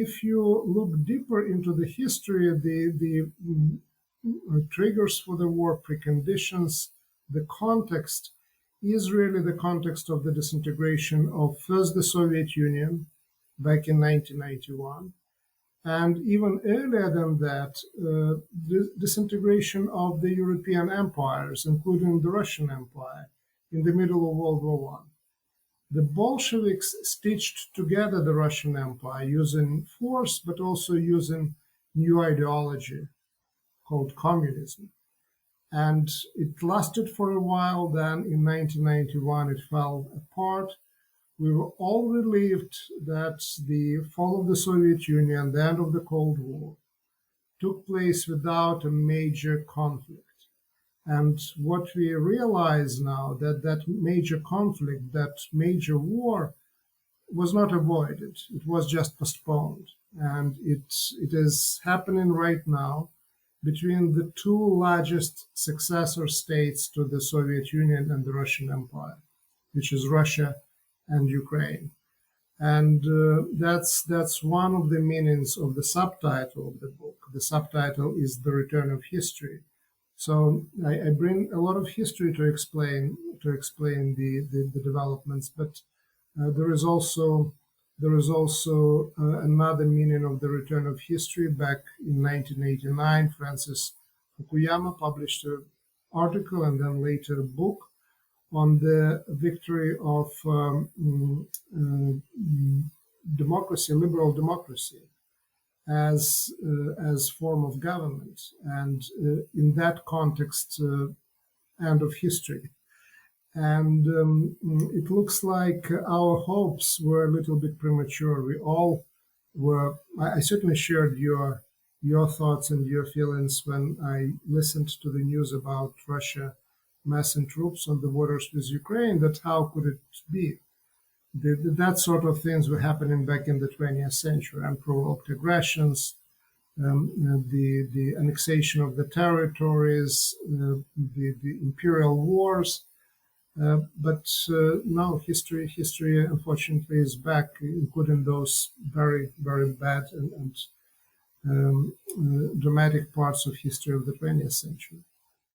if you look deeper into the history, the triggers for the war, preconditions, the context is really the context of the disintegration of first the Soviet Union back in 1991. And even earlier than that, the disintegration of the European empires, including the Russian Empire, in the middle of World War I. The Bolsheviks stitched together the Russian Empire using force, but also using new ideology called communism. And it lasted for a while. Then in 1991, it fell apart. We were all relieved that the fall of the Soviet Union, the end of the Cold War, took place without a major conflict. And what we realize now, that major conflict, that major war was not avoided. It was just postponed. And it is happening right now between the two largest successor states to the Soviet Union and the Russian Empire, which is Russia and Ukraine. And that's one of the meanings of the subtitle of the book. The subtitle is The Return of History. So I bring a lot of history to explain the developments, but there is also another meaning of the return of history. Back in 1989, Francis Fukuyama published an article and then later a book on the victory of democracy, liberal democracy, as form of government, and in that context, end of history. And it looks like our hopes were a little bit premature. We all were. I certainly shared your thoughts and your feelings when I listened to the news about Russia massing troops on the borders with Ukraine. That how could it be? That sort of things were happening back in the 20th century, unprovoked aggressions, the annexation of the territories, the imperial wars. But no, history unfortunately is back, including those very, very bad and dramatic parts of history of the 20th century.